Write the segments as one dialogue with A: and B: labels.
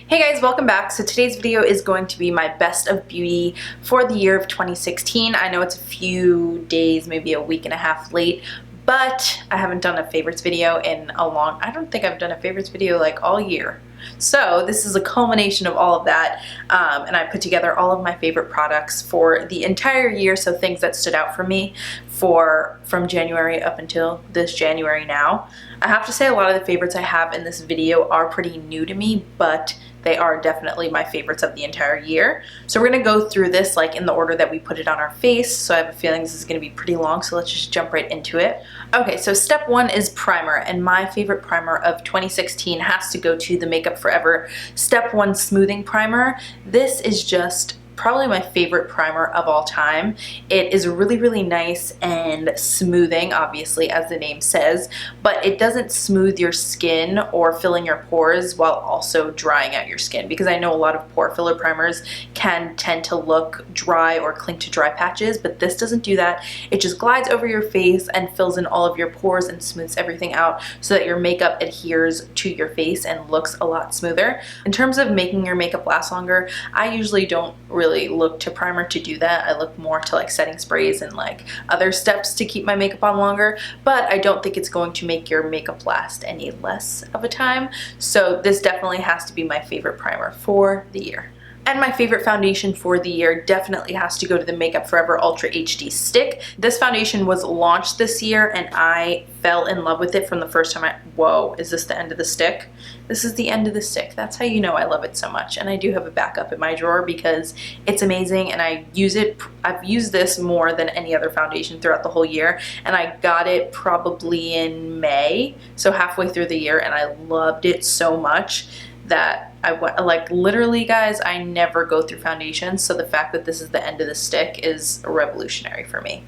A: Hey guys, welcome back. So today's video is going to be my best of beauty for the year of 2016. I know it's a few days, maybe a week and a half late, but I haven't done a favorites video in I don't think I've done a favorites video like all year. So this is a culmination of all of that, and I put together all of my favorite products for the entire year, so things that stood out for me from January up until this January now. I have to say a lot of the favorites I have in this video are pretty new to me, but they are definitely my favorites of the entire year. So we're gonna go through this like in the order that we put it on our face. So I have a feeling this is gonna be pretty long, so let's just jump right into it. Okay, so step one is primer, and my favorite primer of 2016 has to go to the Makeup Forever Step 1 Smoothing Primer. This is just probably my favorite primer of all time. It is really, really nice and smoothing, obviously, as the name says, but it doesn't smooth your skin or fill in your pores while also drying out your skin, because I know a lot of pore filler primers can tend to look dry or cling to dry patches, but this doesn't do that. It just glides over your face and fills in all of your pores and smooths everything out so that your makeup adheres to your face and looks a lot smoother. In terms of making your makeup last longer, I usually don't really look to primer to do that. I look more to like setting sprays and like other steps to keep my makeup on longer, but I don't think it's going to make your makeup last any less of a time. So this definitely has to be my favorite primer for the year. And my favorite foundation for the year definitely has to go to the Makeup Forever Ultra HD Stick. This foundation was launched this year and I fell in love with it from the first time whoa, is this the end of the stick? This is the end of the stick. That's how you know I love it so much. And I do have a backup in my drawer because it's amazing and I use it. I've used this more than any other foundation throughout the whole year, and I got it probably in May, so halfway through the year, and I loved it so much that I went, like, literally guys, I never go through foundations, so the fact that this is the end of the stick is revolutionary for me,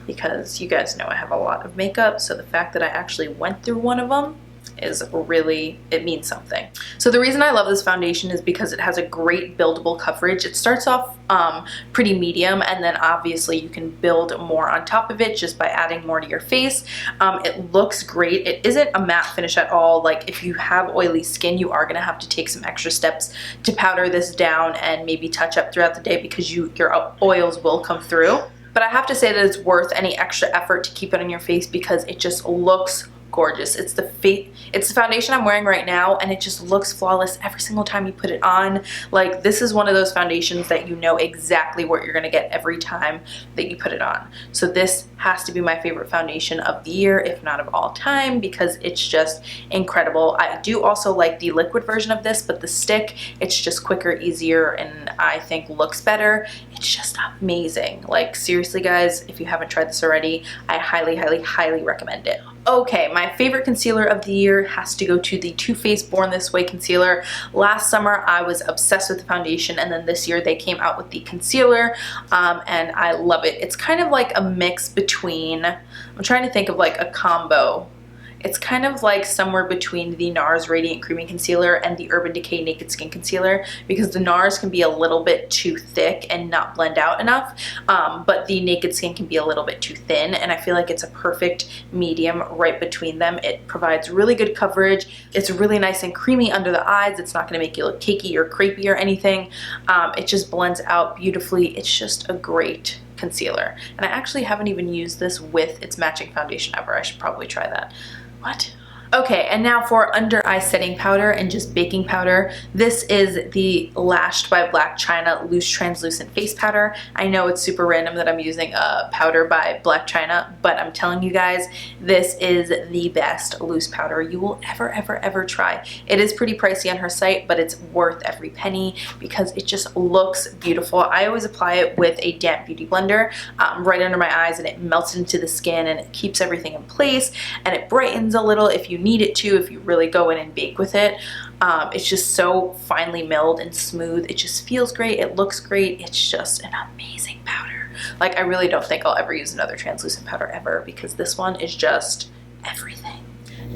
A: because you guys know I have a lot of makeup, so the fact that I actually went through one of them is really, it means something. So the reason I love this foundation is because it has a great buildable coverage. It starts off pretty medium, and then obviously you can build more on top of it just by adding more to your face. It looks great. It isn't a matte finish at all. Like, if you have oily skin, you are gonna have to take some extra steps to powder this down and maybe touch up throughout the day, because your oils will come through. But I have to say that it's worth any extra effort to keep it on your face because it just looks gorgeous. It's the foundation I'm wearing right now, and it just looks flawless every single time you put it on. Like, this is one of those foundations that you know exactly what you're gonna get every time that you put it on. So this has to be my favorite foundation of the year, if not of all time, because it's just incredible. I do also like the liquid version of this, but the stick, it's just quicker, easier, and I think looks better. It's just amazing. Like, seriously guys, if you haven't tried this already, I highly, highly, highly recommend it. Okay, my favorite concealer of the year has to go to the Too Faced Born This Way concealer. Last summer I was obsessed with the foundation, and then this year they came out with the concealer, and I love it. It's kind of like a mix between, I'm trying to think of like a combo. It's kind of like somewhere between the NARS Radiant Creamy Concealer and the Urban Decay Naked Skin Concealer, because the NARS can be a little bit too thick and not blend out enough, but the Naked Skin can be a little bit too thin, and I feel like it's a perfect medium right between them. It provides really good coverage. It's really nice and creamy under the eyes. It's not going to make you look cakey or crepey or anything. It just blends out beautifully. It's just a great concealer, and I actually haven't even used this with its matching foundation ever. I should probably try that. What? Okay, and now for under eye setting powder and just baking powder. This is the Lashed by Black China Loose Translucent Face Powder. I know it's super random that I'm using a powder by Black China, but I'm telling you guys, this is the best loose powder you will ever try. It is pretty pricey on her site, but it's worth every penny because it just looks beautiful. I always apply it with a damp beauty blender right under my eyes, and it melts into the skin and it keeps everything in place, and it brightens a little if you need it to, if you really go in and bake with it. It's just so finely milled and smooth. It just feels great. It looks great. It's just an amazing powder. Like, I really don't think I'll ever use another translucent powder ever, because this one is just everything.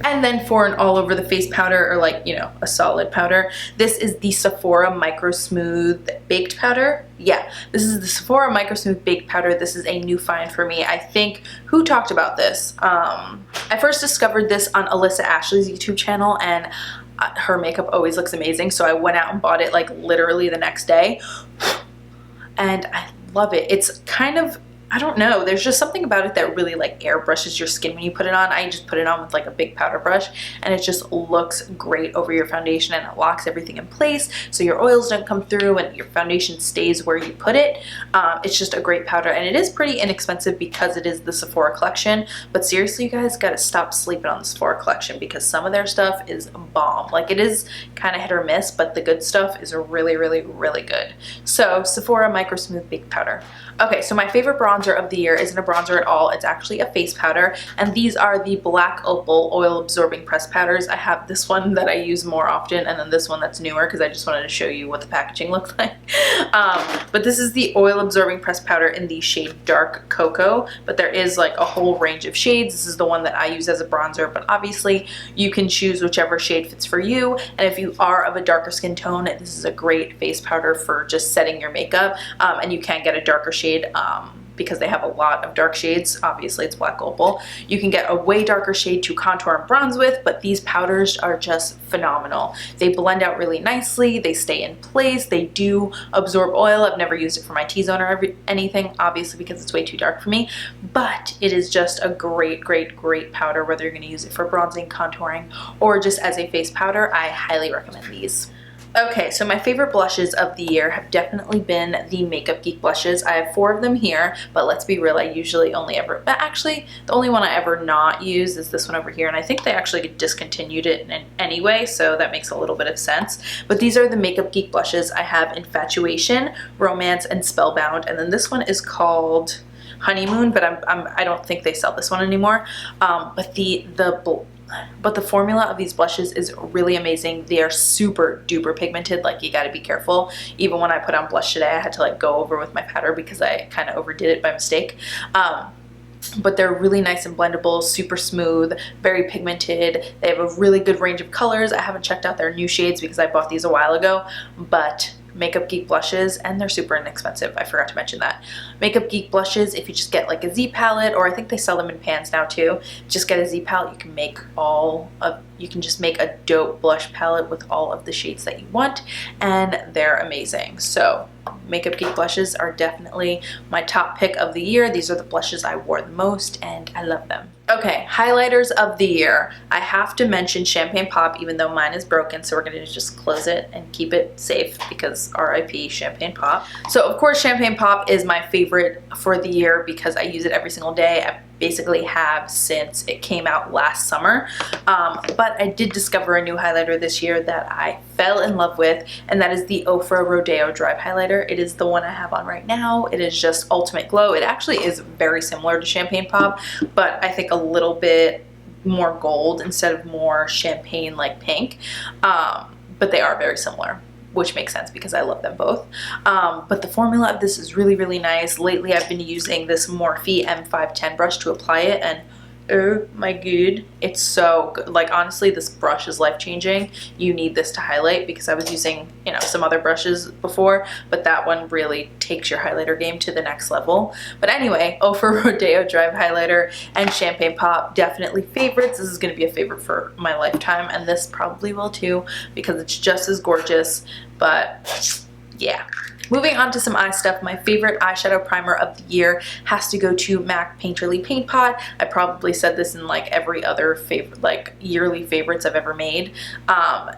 A: And then for an all over the face powder, or like, you know, a solid powder, this is the Sephora Microsmooth Baked Powder. Yeah, this is the Sephora Microsmooth Baked Powder. This is a new find for me. I think, who talked about this? I first discovered this on Alyssa Ashley's YouTube channel, and her makeup always looks amazing, so I went out and bought it like literally the next day, and I love it. It's kind of, I don't know, there's just something about it that really like airbrushes your skin when you put it on. I just put it on with like a big powder brush, and it just looks great over your foundation, and it locks everything in place so your oils don't come through and your foundation stays where you put it. It's just a great powder, and it is pretty inexpensive because it is the Sephora collection. But seriously, you guys gotta stop sleeping on the Sephora collection because some of their stuff is bomb. Like, it is kind of hit or miss, but the good stuff is really, really, really good. So Sephora Microsmooth Baked Powder. Okay, so my favorite bronzer of the year isn't a bronzer at all. It's actually a face powder, and these are the Black Opal Oil Absorbing Pressed Powders. I have this one that I use more often, and then this one that's newer because I just wanted to show you what the packaging looks like. But this is the Oil Absorbing Pressed Powder in the shade Dark Cocoa, but there is like a whole range of shades. This is the one that I use as a bronzer, but obviously you can choose whichever shade fits for you, and if you are of a darker skin tone, this is a great face powder for just setting your makeup, and you can get a darker shade because they have a lot of dark shades. Obviously it's Black Opal. You can get a way darker shade to contour and bronze with, but these powders are just phenomenal. They blend out really nicely, they stay in place, they do absorb oil. I've never used it for my T-zone or anything, obviously because it's way too dark for me, but it is just a great, great, great powder. Whether you're going to use it for bronzing, contouring, or just as a face powder, I highly recommend these. Okay, so my favorite blushes of the year have definitely been the Makeup Geek blushes. I have 4 of them here, but let's be real, I usually only ever, but actually the only one I ever not use is this one over here, and I think they actually discontinued it anyway, so that makes a little bit of sense. But these are the Makeup Geek blushes. I have Infatuation, Romance, and Spellbound, and then this one is called Honeymoon, but I don't think they sell this one anymore. But the formula of these blushes is really amazing. They are super duper pigmented, like you gotta be careful. Even when I put on blush today, I had to like go over with my powder because I kind of overdid it by mistake. But they're really nice and blendable, super smooth, very pigmented. They have a really good range of colors. I haven't checked out their new shades because I bought these a while ago, but Makeup Geek blushes, and they're super inexpensive. I forgot to mention that. Makeup Geek blushes, if you just get like a Z palette, or I think they sell them in pans now too, just get a Z palette. You can just make a dope blush palette with all of the shades that you want, and they're amazing. So Makeup Geek blushes are definitely my top pick of the year. These are the blushes I wore the most, and I love them. Okay, highlighters of the year. I have to mention Champagne Pop, even though mine is broken, so we're gonna just close it and keep it safe because RIP Champagne Pop. So of course Champagne Pop is my favorite for the year because I use it every single day. I basically have since it came out last summer, but I did discover a new highlighter this year that I fell in love with, and that is the Ofra Rodeo Drive Highlighter. It is the one I have on right now. It is just Ultimate Glow. It actually is very similar to Champagne Pop, but I think a little bit more gold instead of more champagne like pink, but they are very similar, which makes sense because I love them both. But the formula of this is really, really nice. Lately I've been using this Morphe M510 brush to apply it, and oh my god, it's so good. Like honestly, this brush is life-changing. You need this to highlight because I was using, you know, some other brushes before, but that one really takes your highlighter game to the next level. But anyway, Ofra Rodeo Drive Highlighter and Champagne Pop, definitely favorites. This is going to be a favorite for my lifetime, and this probably will too because it's just as gorgeous. But yeah. Moving on to some eye stuff, my favorite eyeshadow primer of the year has to go to MAC Painterly Paint Pot. I probably said this in like every other favorite, like yearly favorites I've ever made.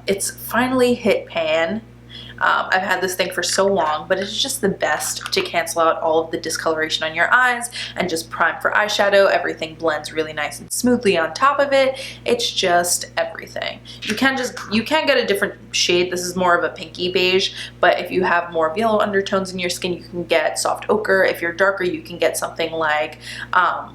A: It's finally hit pan. I've had this thing for so long, but it's just the best to cancel out all of the discoloration on your eyes and just prime for eyeshadow. Everything blends really nice and smoothly on top of it. It's just everything. You can get a different shade. This is more of a pinky beige, but if you have more of yellow undertones in your skin, you can get soft ochre. If you're darker, you can get something like,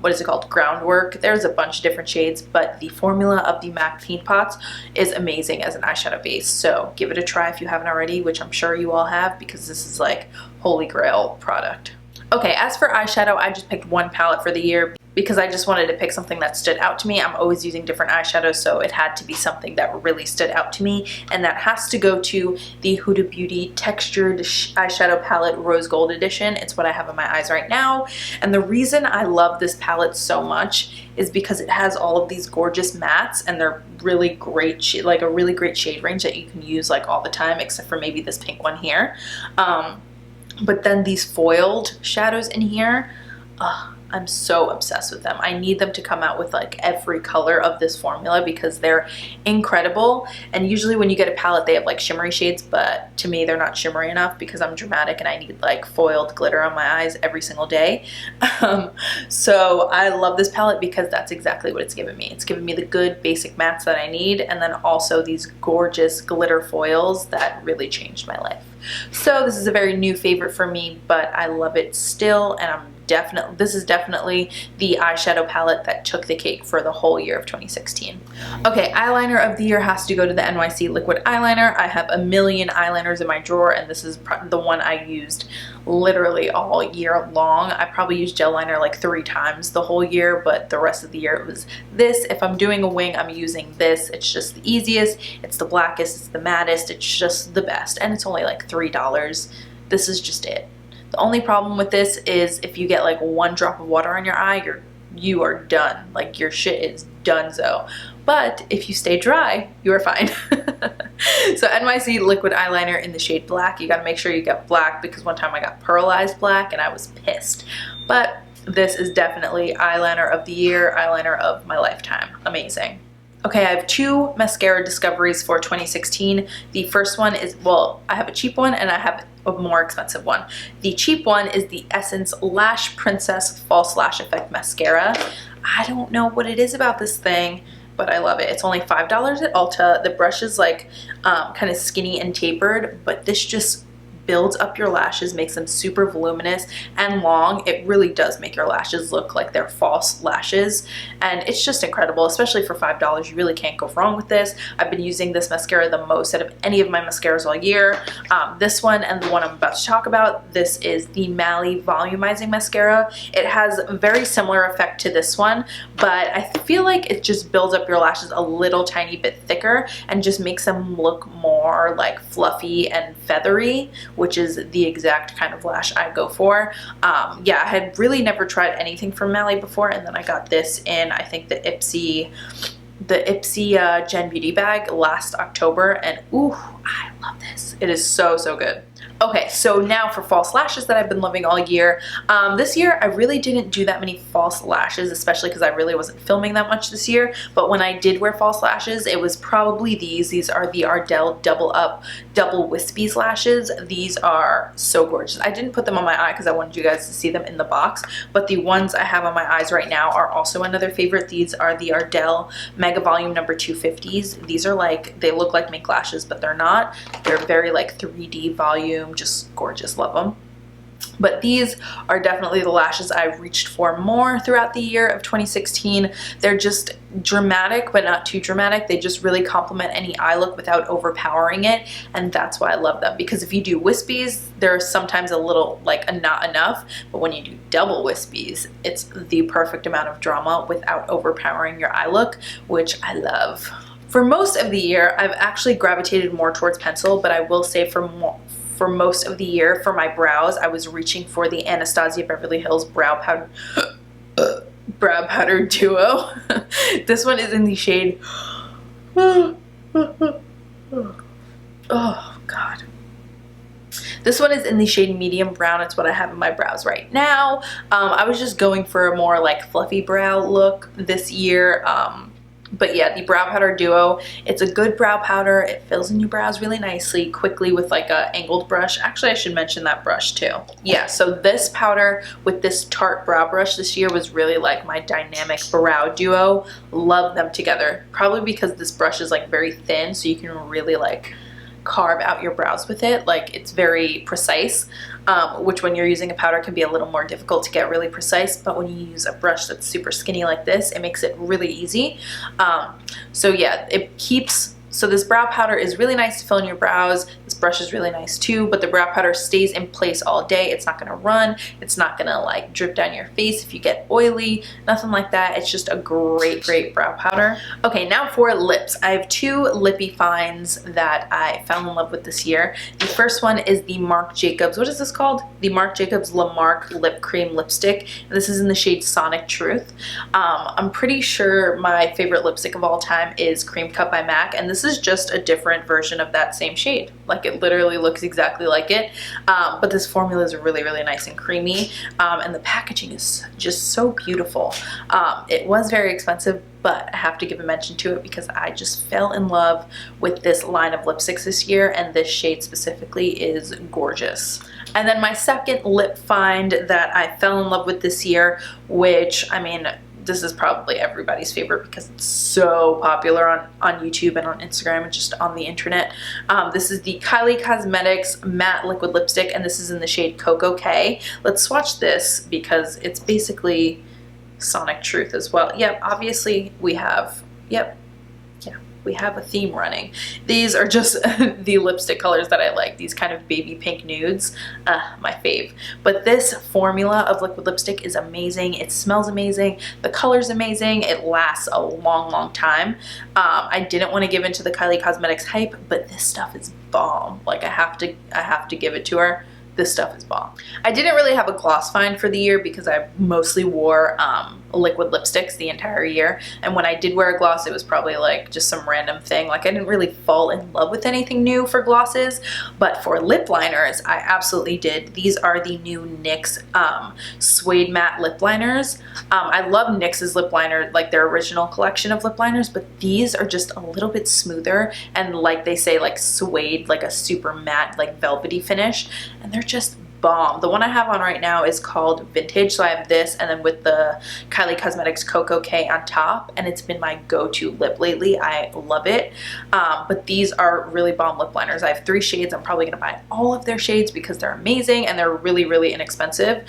A: what is it called? Groundwork. There's a bunch of different shades, but the formula of the MAC Paint Pots is amazing as an eyeshadow base. So give it a try if you haven't already, which I'm sure you all have because this is like holy grail product. Okay, as for eyeshadow, I just picked one palette for the year because I just wanted to pick something that stood out to me. I'm always using different eyeshadows, so it had to be something that really stood out to me, and that has to go to the Huda Beauty Textured Eyeshadow Palette Rose Gold Edition. It's what I have on my eyes right now, and the reason I love this palette so much is because it has all of these gorgeous mattes, and they're really great, like a really great shade range that you can use like all the time, except for maybe this pink one here. But then these foiled shadows in here, I'm so obsessed with them. I need them to come out with like every color of this formula because they're incredible. And usually when you get a palette, they have like shimmery shades, but to me, they're not shimmery enough because I'm dramatic and I need like foiled glitter on my eyes every single day. So I love this palette because that's exactly what it's given me. It's given me the good basic mattes that I need, and then also these gorgeous glitter foils that really changed my life. So this is a very new favorite for me, but I love it still, and this is definitely the eyeshadow palette that took the cake for the whole year of 2016. Okay, eyeliner of the year has to go to the NYC liquid eyeliner. I have a million eyeliners in my drawer, and this is the one I used literally all year long. I probably used gel liner like 3 times the whole year, but the rest of the year it was this. If I'm doing a wing, I'm using this. It's just the easiest, it's the blackest, it's the mattest, it's just the best, and it's only like $3. This is just it. The only problem with this is if you get like 1 drop of water on your eye, you are done. Like your shit is donezo. But if you stay dry, you are fine. So NYC liquid eyeliner in the shade black. You gotta make sure you get black because one time I got pearlized black and I was pissed. But this is definitely eyeliner of the year, eyeliner of my lifetime. Amazing. Okay, I have 2 mascara discoveries for 2016. The first one is, well, I have a cheap one and I have a more expensive one. The cheap one is the Essence Lash Princess False Lash Effect Mascara. I don't know what it is about this thing, but I love it. It's only $5 at Ulta. The brush is like kind of skinny and tapered, but this just builds up your lashes, makes them super voluminous and long. It really does make your lashes look like they're false lashes, and it's just incredible, especially for $5. You really can't go wrong with this. I've been using this mascara the most out of any of my mascaras all year. This one and the one I'm about to talk about, this is the Mally Volumizing Mascara. It has a very similar effect to this one, but I feel like it just builds up your lashes a little tiny bit thicker and just makes them look more like fluffy and feathery, which is the exact kind of lash I go for. Yeah, I had really never tried anything from Mally before, and then I got this in, I think, the Ipsy Gen Beauty bag last October, and ooh, I love this. It is so, so good. Okay, so now for false lashes that I've been loving all year. This year, I really didn't do that many false lashes, especially because I really wasn't filming that much this year. But when I did wear false lashes, it was probably these. These are the Ardell Double Up Double Wispies lashes. These are so gorgeous. I didn't put them on my eye because I wanted you guys to see them in the box, but the ones I have on my eyes right now are also another favorite. These are the Ardell Mega Volume number 250s. These are like, they look like mink lashes, but they're not. They're very like 3D volume, just gorgeous, love them. But these are definitely the lashes I've reached for more throughout the year of 2016. They're just dramatic, but not too dramatic. They just really complement any eye look without overpowering it, and that's why I love them. Because if you do wispies, they're sometimes a little like not enough, but when you do double wispies, it's the perfect amount of drama without overpowering your eye look, which I love. For most of the year, I've actually gravitated more towards pencil, but I will say for most of the year, for my brows, I was reaching for the Anastasia Beverly Hills Brow Powder Duo. This one is in the shade, oh God. This one is in the shade medium brown. It's what I have in my brows right now. I was just going for a more like fluffy brow look this year. But yeah, the Brow Powder Duo, it's a good brow powder. It fills in your brows really nicely, quickly with like a angled brush. Actually, I should mention that brush too. Yeah, so this powder with this Tarte brow brush this year was really like my dynamic brow duo. Love them together. Probably because this brush is like very thin, so you can really like carve out your brows with it. Like, it's very precise, which when you're using a powder can be a little more difficult to get really precise, but when you use a brush that's super skinny like this, it makes it really easy. So yeah, it keeps So this brow powder is really nice to fill in your brows. This brush is really nice too, but the brow powder stays in place all day. It's not gonna run. It's not gonna like drip down your face if you get oily, nothing like that. It's just a great brow powder. Okay, now for lips. I have two lippy finds that I fell in love with this year. The first one is the Marc Jacobs, what is this called? The Marc Jacobs La Marque Lip Cream Lipstick. This is in the shade Sonic Truth. I'm pretty sure my favorite lipstick of all time is Cream Cut by MAC, and this is just a different version of that same shade. Like, it literally looks exactly like it, but this formula is really nice and creamy, and the packaging is just so beautiful. It was very expensive, but I have to give a mention to it because I just fell in love with this line of lipsticks this year, and this shade specifically is gorgeous. And then my second lip find that I fell in love with this year, which, I mean, this is probably everybody's favorite because it's so popular on YouTube and on Instagram and just on the internet. This is the Kylie Cosmetics Matte Liquid Lipstick, and this is in the shade Cocoa K. Let's swatch this because it's basically Sonic Truth as well. Yep, obviously we have, we have a theme running. These are just the lipstick colors that I like, these kind of baby pink nudes, my fave. But this formula of liquid lipstick is amazing. It smells amazing, the color's amazing, it lasts a long time. I didn't want to give into the Kylie Cosmetics hype, but this stuff is bomb. Like, I have to give it to her. This stuff is bomb. I didn't really have a gloss find for the year because I mostly wore liquid lipsticks the entire year, and when I did wear a gloss, it was probably like just some random thing. Like, I didn't really fall in love with anything new for glosses, but for lip liners, I absolutely did. These are the new NYX Suede Matte Lip Liners. I love NYX's lip liner, like their original collection of lip liners, but these are just a little bit smoother and, like they say, like suede, like a super matte, like velvety finish, and they're just bomb. The one I have on right now is called Vintage, so I have this and then with the Kylie Cosmetics Cocoa K on top, and it's been my go-to lip lately. I love it. But these are really bomb lip liners. I have 3 shades. I'm probably gonna buy all of their shades because they're amazing and they're really inexpensive.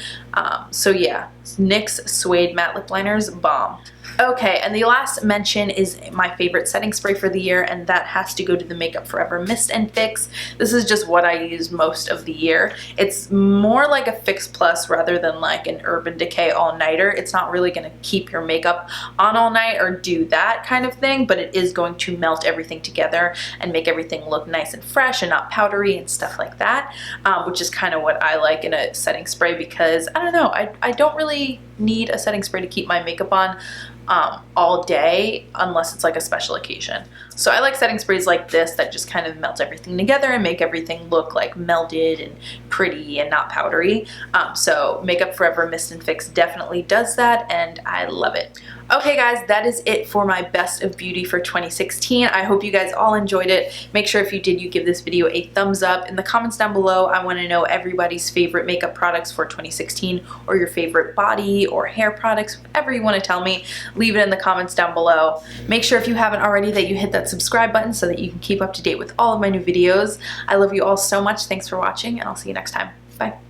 A: So yeah, NYX Suede Matte Lip Liners, bomb. Okay, and the last mention is my favorite setting spray for the year, and that has to go to the Makeup Forever Mist and Fix. This is just what I use most of the year. It's more like a Fix Plus rather than like an Urban Decay all-nighter. It's not really going to keep your makeup on all night or do that kind of thing, but it is going to melt everything together and make everything look nice and fresh and not powdery and stuff like that, which is kind of what I like in a setting spray because, I don't know, I don't really need a setting spray to keep my makeup on all day unless it's like a special occasion. So I like setting sprays like this that just kind of melt everything together and make everything look like melted and pretty and not powdery. So Makeup Forever Mist and Fix definitely does that, and I love it. Okay guys, that is it for my best of beauty for 2016. I hope you guys all enjoyed it. Make sure if you did, you give this video a thumbs up. In the comments down below, I want to know everybody's favorite makeup products for 2016 or your favorite body or hair products, whatever you want to tell me. Leave it in the comments down below. Make sure if you haven't already that you hit that subscribe button so that you can keep up to date with all of my new videos. I love you all so much. Thanks for watching, and I'll see you next time. Bye.